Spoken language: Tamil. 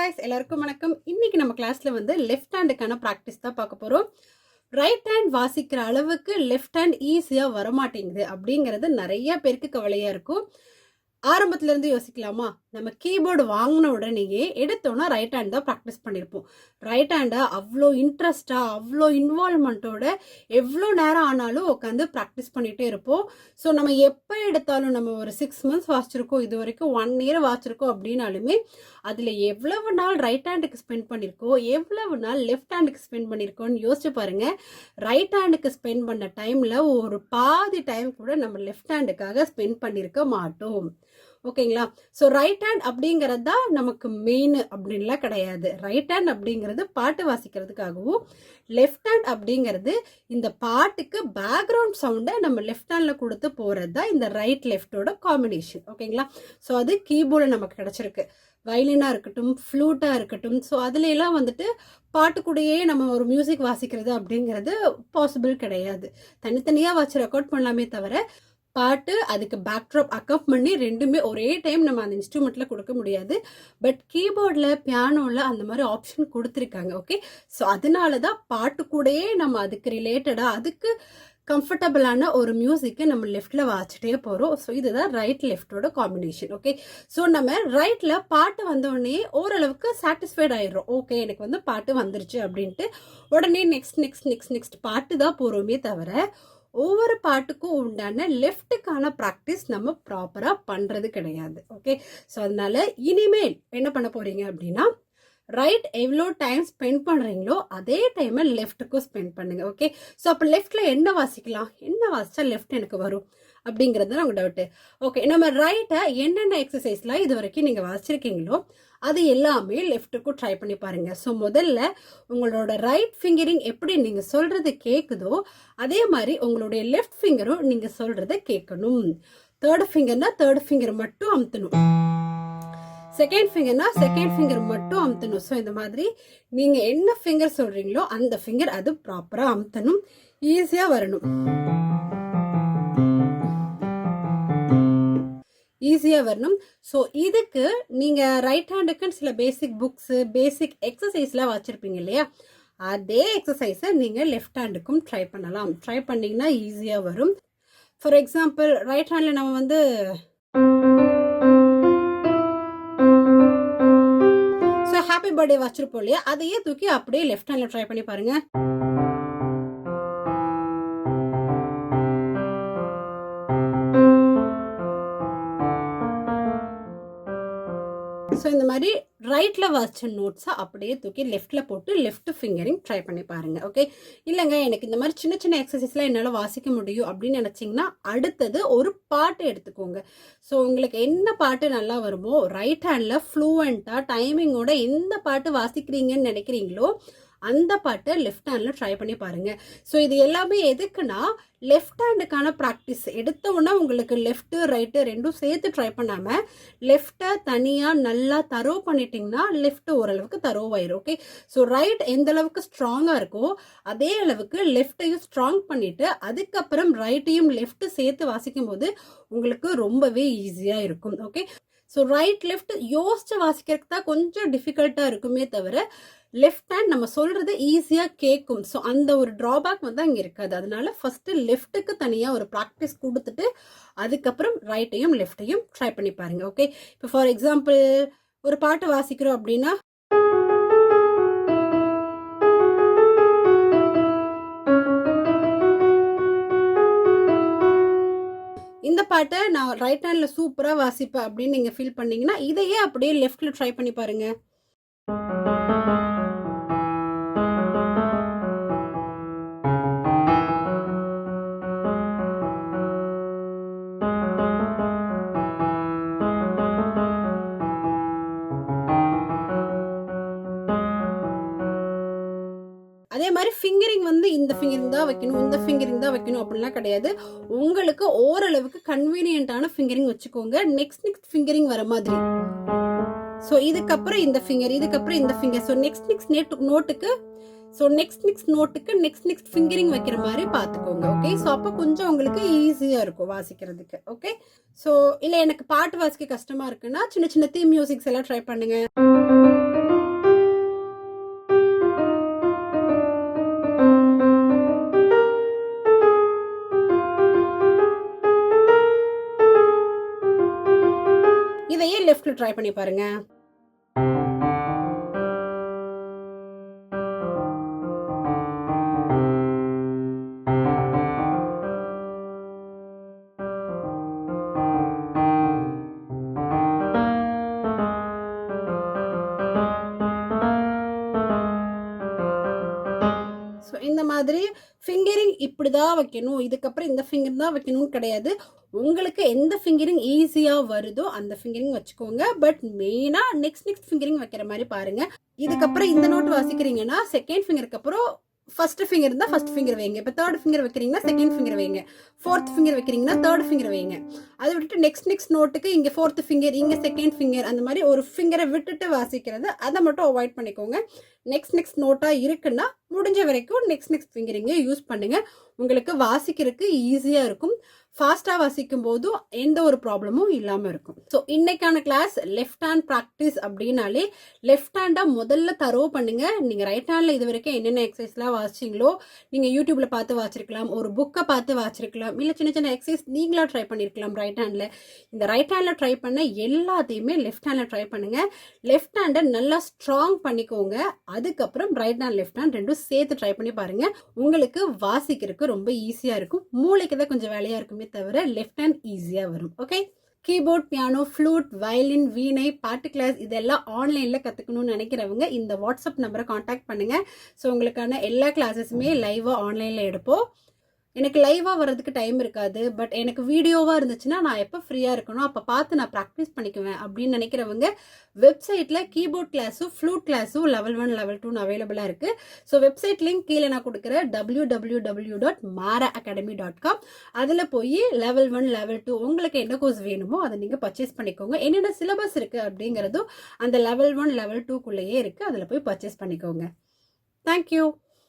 guys, எல்லாருக்கும் வணக்கம். இன்னைக்கு நம்ம கிளாஸ்ல வந்து லெஃப்ட் ஹேண்டுக்கான பிராக்டிஸ் தான் பார்க்க போறோம். ரைட் ஹேண்ட் வாசிக்கிற அளவுக்கு லெஃப்ட் ஹேண்ட் ஈஸியா வர மாட்டேங்குது அப்படிங்கிறது நிறைய பேருக்கு கவலையா இருக்கும். ஆரம்பத்துல இருந்து யோசிக்கலாமா? நம்ம கீபோர்டு வாங்கின உடனேயே எடுத்தோன்னா ரைட் ஹேண்ட் தான் ப்ராக்டிஸ் பண்ணியிருப்போம். ரைட் ஹேண்டை அவ்வளோ இன்ட்ரெஸ்டாக அவ்வளோ இன்வால்வ்மெண்ட்டோட எவ்வளோ நேரம் ஆனாலும் உட்காந்து ப்ராக்டிஸ் பண்ணிகிட்டே இருப்போம். ஸோ நம்ம எப்போ எடுத்தாலும் நம்ம ஒரு 6 months வாசிச்சிருக்கோம், இது வரைக்கும் 1 year வாசிச்சிருக்கோம் அப்படின்னாலுமே அதில் எவ்வளவு நாள் ரைட் ஹேண்டுக்கு ஸ்பெண்ட் பண்ணியிருக்கோம், எவ்வளவு நாள் லெஃப்ட் ஹேண்டுக்கு ஸ்பெண்ட் பண்ணியிருக்கோம்னு யோசிச்சு பாருங்கள். ரைட் ஹேண்டுக்கு ஸ்பெண்ட் பண்ண டைமில் ஒரு பாதி டைம் கூட நம்ம லெஃப்ட் ஹேண்டுக்காக ஸ்பெண்ட் பண்ணியிருக்க மாட்டோம். ஓகேங்களா? ஸோ ரைட் ஹேண்ட் அப்படிங்கிறது தான் நமக்கு மெயின் அப்படின்லாம் கிடையாது. ரைட் ஹேண்ட் அப்படிங்கிறது பாட்டு வாசிக்கிறதுக்காகவும், லெஃப்ட் ஹேண்ட் அப்படிங்கிறது இந்த பாட்டுக்கு பேக்ரவுண்ட் சவுண்டை நம்ம லெஃப்ட் ஹேண்டில் கொடுத்து போகிறது தான் இந்த ரைட் லெஃப்டோட காம்பினேஷன். ஓகேங்களா? ஸோ அது கீபோர்டில் நமக்கு கிடச்சிருக்கு. வயலினாக இருக்கட்டும், ஃப்ளூட்டாக இருக்கட்டும், ஸோ அதுலலாம் வந்துட்டு பாட்டு கூடயே நம்ம ஒரு மியூசிக் வாசிக்கிறது அப்படிங்கிறது பாசிபிள் கிடையாது. தனித்தனியாக வச்சு ரெக்கார்ட் பண்ணலாமே தவிர பாட்டு அதுக்கு பேக்ட்ராப் அக்கப் பண்ணி ரெண்டுமே ஒரே டைம் நம்ம அந்த இன்ஸ்ட்ருமெண்ட்ல கொடுக்க முடியாது. பட் கீபோர்டில் பியானோவில் அந்த மாதிரி ஆப்ஷன் கொடுத்துருக்காங்க. ஓகே, ஸோ அதனால தான் பாட்டு கூடயே நம்ம அதுக்கு ரிலேட்டடாக அதுக்கு கம்ஃபர்டபுளான ஒரு மியூசிக்கை நம்ம லெஃப்டில் வாசிச்சிட்டே போகிறோம். ஸோ இதுதான் ரைட் லெஃப்டோட காம்பினேஷன். ஓகே, ஸோ நம்ம ரைட்டில் பாட்டு வந்தோடனே ஓரளவுக்கு சாட்டிஸ்ஃபைட் ஆயிடுறோம். ஓகே, எனக்கு வந்து பாட்டு வந்துருச்சு அப்படின்ட்டு உடனே நெக்ஸ்ட் பாட்டு தான் போகிறோமே தவிர ஒவ்வொரு பாட்டுக்கும் உண்டான லெஃப்ட்டுக்கான ப்ராக்டிஸ் நம்ம ப்ராப்பராக பண்ணுறது கிடையாது. ஓகே, ஸோ அதனால இனிமேல் என்ன பண்ண போகிறீங்க அப்படின்னா, ரைட் எவ்வளோ டைம் ஸ்பெண்ட் பண்ணுறீங்களோ அதே டைமை லெஃப்ட்டுக்கும் ஸ்பெண்ட் பண்ணுங்க. ஓகே, ஸோ அப்போ லெஃப்டில் என்ன வாசிக்கலாம், என்ன வாசிச்சா லெஃப்ட் எனக்கு வரும் அப்படிங்கிறது தான் உங்கள் டவுட்டு. ஓகே, நம்ம ரைட்டை என்னென்ன எக்ஸசைஸ்லாம் இது வரைக்கும் நீங்கள் வாசிச்சிருக்கீங்களோ அது எல்லாமே லெஃப்ட்டுக்கும் ட்ரை பண்ணி பாருங்கள். ஸோ முதல்ல உங்களோட ரைட் ஃபிங்கரிங் எப்படி நீங்கள் சொல்கிறது கேட்குதோ அதே மாதிரி உங்களுடைய லெஃப்ட் ஃபிங்கரும் நீங்கள் சொல்கிறத கேட்கணும். தேர்ட் ஃபிங்கர்னா தேர்ட் ஃபிங்கர் மட்டும் அமுத்தணும், செகண்ட் ஃபிங்கர்னா செகண்ட் ஃபிங்கர் மட்டும் அமுத்தணும். ஸோ இந்த மாதிரி நீங்கள் என்ன ஃபிங்கர் சொல்கிறீங்களோ அந்த ஃபிங்கர் அது ப்ராப்பராக அமுத்தணும், ஈஸியாக வரணும். ஸோ இதுக்கு நீங்கள் ரைட் ஹேண்டுக்குன்னு சில பேசிக் புக்ஸு பேசிக் எக்ஸசைஸ்லாம் வச்சுருப்பீங்க இல்லையா, அதே எக்ஸசைஸை நீங்கள் லெஃப்ட் ஹேண்டுக்கும் ட்ரை பண்ணலாம். ட்ரை பண்ணிங்கன்னா ஈஸியாக வரும். ஃபார் எக்ஸாம்பிள் ரைட் ஹேண்டில் நம்ம வந்து ஸோ ஹாப்பி பர்த்டே வச்சுருப்போம் இல்லையா, அதையே தூக்கி அப்படியே லெஃப்ட் ஹேண்டில் ட்ரை பண்ணி பாருங்கள். ஸோ இந்த மாதிரி ரைட்டில் வாசிச்ச நோட்ஸை அப்படியே தூக்கி லெஃப்டில் போட்டு லெஃப்ட் ஃபிங்கரிங் ட்ரை பண்ணி பாருங்கள். ஓகே, இல்லைங்க எனக்கு இந்த மாதிரி சின்ன சின்ன எக்ஸசைஸ்லாம் என்னால் வாசிக்க முடியும் அப்படின்னு நினச்சிங்கன்னா அடுத்தது ஒரு பாட்டு எடுத்துக்கோங்க. ஸோ உங்களுக்கு என்ன பாட்டு நல்லா வருமோ ரைட் ஹேண்டில் ஃப்ளூவெண்ட்டாக டைமிங்கோட எந்த பாட்டு வாசிக்கிறீங்கன்னு நினைக்கிறீங்களோ அந்த பாட்டை லெஃப்ட் ஹேண்டில் ட்ரை பண்ணி பாருங்கள். ஸோ இது எல்லாமே எதுக்குன்னா லெஃப்ட் ஹேண்டுக்கான ப்ராக்டிஸ். எடுத்த உடனே உங்களுக்கு லெஃப்ட்டு ரைட்டு ரெண்டும் சேர்த்து ட்ரை பண்ணாமல் லெஃப்ட்டை தனியாக நல்லா தரோ பண்ணிட்டீங்கன்னா லெஃப்ட் ஓரளவுக்கு தரோவாயிரும். ஓகே, ஸோ ரைட் எந்த அளவுக்கு ஸ்ட்ராங்காக இருக்கோ அதே அளவுக்கு லெஃப்ட்டையும் ஸ்ட்ராங் பண்ணிவிட்டு அதுக்கப்புறம் ரைட்டையும் லெஃப்ட்டு சேர்த்து வாசிக்கும் போது உங்களுக்கு ரொம்பவே ஈஸியாக இருக்கும். ஓகே, ஸோ ரைட் லெஃப்ட் யோசிச்சு வாசிக்கிறதுக்கு தான் கொஞ்சம் டிஃபிகல்ட்டாக இருக்குமே தவிர லெஃப்ட் ஹேண்ட் நம்ம சொல்கிறது ஈஸியாக கேட்கும். ஸோ அந்த ஒரு ட்ராபேக் வந்து அங்கே இருக்காது. அதனால ஃபஸ்ட்டு லெஃப்ட்டுக்கு தனியாக ஒரு ப்ராக்டிஸ் கொடுத்துட்டு அதுக்கப்புறம் ரைட்டையும் லெஃப்ட்டையும் ட்ரை பண்ணி பாருங்க. ஓகே, இப்போ ஃபார் எக்ஸாம்பிள் ஒரு பாட்டு வாசிக்கிறோம் அப்படின்னா இந்த பாட்டை நான் ரைட் ஹேண்டில் சூப்பராக வாசிப்பேன் அப்படின்னு நீங்கள் ஃபீல் பண்ணீங்கன்னா இதையே அப்படியே லெஃப்டில் ட்ரை பண்ணி பாருங்கள். அதே மாதிரி ஃபிங்கரிங் வந்து இந்த ஃபிங்கரிங் தான் வைக்கணும், இந்த ஃபிங்கரிங் தான் வைக்கணும் அப்படின்லாம் கிடையாது. உங்களுக்கு ஓரளவுக்கு கன்வீனியன்ட்டான ஃபிங்கரிங் வச்சுக்கோங்க. நெக்ஸ்ட் ஃபிங்கரிங் வர மாதிரி. ஸோ இதுக்கப்புறம் இந்த ஃபிங்கர், இதுக்கப்புறம் இந்த ஃபிங்கர். ஸோ நெக்ஸ்ட் நோட்டுக்கு நெக்ஸ்ட் ஃபிங்கரிங் வைக்கிற மாதிரி பார்த்துக்கோங்க. ஓகே, ஸோ அப்போ கொஞ்சம் உங்களுக்கு ஈஸியாக இருக்கும் வாசிக்கிறதுக்கு. ஓகே, ஸோ இல்லை எனக்கு பாட்டு வாசிக்க கஷ்டமாக இருக்குன்னா சின்ன சின்ன தீம் மியூசிக்ஸ் எல்லாம் ட்ரை பண்ணுங்க. ட்ரை பண்ணி பாருங்க. ஸோ இந்த மாதிரி ஃபிங்கரிங் இப்படி தான் வைக்கணும், இதுக்கப்புறம் இந்த ஃபிங்கர் தான் வைக்கணும்னு கிடையாது. உங்களுக்கு எந்த ஃபிங்கரிங் ஈஸியாக வருதோ அந்த ஃபிங்கரிங் வச்சுக்கோங்க. பட் மெயினாக நெக்ஸ்ட் ஃபிங்கரிங் வைக்கிற மாதிரி பாருங்க. இதுக்கப்புறம் இந்த நோட் வாசிக்கிறீங்கன்னா செகண்ட் ஃபிங்கருக்கு அப்புறம் ஃபர்ஸ்ட் ஃபிங்கர் இருந்தால் ஃபர்ஸ்ட் ஃபிங்கர் வைங்க. இப்போ தேர்ட் ஃபிங்கர் வைக்கிறீங்கன்னா செகண்ட் ஃபிங்கர் வைங்க. ஃபோர்த் ஃபிங்கர் வைக்கிறீங்கன்னா தேர்ட் ஃபிங்கர் வைங்க. அதை விட்டுட்டு நெக்ஸ்ட் நோட்டுக்கு இங்கே ஃபோர்த் ஃபிங்கர், இங்கே செகண்ட் ஃபிங்கர், அந்த மாதிரி ஒரு ஃபிங்கரை விட்டுட்டு வாசிக்கிறது அதை மட்டும் அவாய்ட் பண்ணிக்கோங்க. நெக்ஸ்ட் நோட்டாக இருக்குன்னா முடிஞ்ச வரைக்கும் நெக்ஸ்ட் ஃபிங்கரிங்க யூஸ் பண்ணுங்க. உங்களுக்கு வாசிக்கிறதுக்கு ஈஸியாக இருக்கும். ஃபாஸ்ட்டாக வாசிக்கும் போதும் எந்த ஒரு ப்ராப்ளமும் இல்லாமல் இருக்கும். ஸோ இன்னைக்கான கிளாஸ் லெஃப்ட் ஹேண்ட் ப்ராக்டிஸ் அப்படின்னாலே லெஃப்ட் ஹேண்டாக முதல்ல தரோ பண்ணுங்க. நீங்கள் ரைட் ஹேண்டில் இது வரைக்கும் என்னென்ன எக்ஸசைஸ்லாம் வாசிச்சிங்களோ நீங்கள் யூடியூப்பில் பார்த்து வாசிச்சிருக்கலாம், ஒரு புக்கை பார்த்து வாசிச்சிருக்கலாம், இல்லை சின்ன எக்ஸசைஸ் நீங்களாக ட்ரை பண்ணியிருக்கலாம் ரைட் ஹேண்டில். இந்த ரைட் ஹேண்டில் ட்ரை பண்ண எல்லாத்தையுமே லெஃப்ட் ஹேண்டில் ட்ரை பண்ணுங்கள். லெஃப்ட் ஹேண்டை நல்லா ஸ்ட்ராங் பண்ணிக்கோங்க. அதுக்கப்புறம் ரைட் ஹேண்ட் லெஃப்ட் ஹேண்ட் ரெண்டும் சேர்த்து ட்ரை பண்ணி பாருங்கள். உங்களுக்கு வாசிக்கிறதுக்கு ரொம்ப ஈஸியாக இருக்கும். மூளைக்கு தான் கொஞ்சம் வேலையாக இருக்குமே தவிர லெஃப்ட் ஹேண்ட் ஈஸியாக வரும். Okay, keyboard, piano, flute, violin, வீணை, பாட்டு கிளாஸ் இதெல்லாம் ஆன்லைனில் கற்றுக்கணும்னு நினைக்கிறவங்க இந்த வாட்ஸ்அப் நம்பரை காண்டாக்ட் பண்ணுங்கள். ஸோ உங்களுக்கான எல்லா கிளாஸஸுமே லைவாக ஆன்லைனில் எடுப்போம். எனக்கு லைவாக வர்றதுக்கு டைம் இருக்காது, பட் எனக்கு வீடியோவாக இருந்துச்சுன்னா நான் எப்போ ஃப்ரீயாக இருக்கணும் அப்போ பார்த்து நான் ப்ராக்டிஸ் பண்ணிக்குவேன் அப்படின்னு நினைக்கிறவங்க வெப்சைட்டில் கீபோர்ட் கிளாஸும் ஃப்ளூட் கிளாஸும் level 1 level 2 அவைலபிளாக இருக்குது. ஸோ வெப்சைட் லிங்க் கீழே நான் கொடுக்குற www.maraacademy.com அதில் போய் level 1 level 2 உங்களுக்கு என்ன கோர்ஸ் வேணுமோ அதை நீங்கள் பர்ச்சேஸ் பண்ணிக்கோங்க. என்னென்ன சிலபஸ் இருக்குது அப்படிங்கிறதும் அந்த level 1 level 2க்குள்ளேயே இருக்குது. அதில் போய் பர்ச்சேஸ் பண்ணிக்கோங்க. தேங்க்யூ.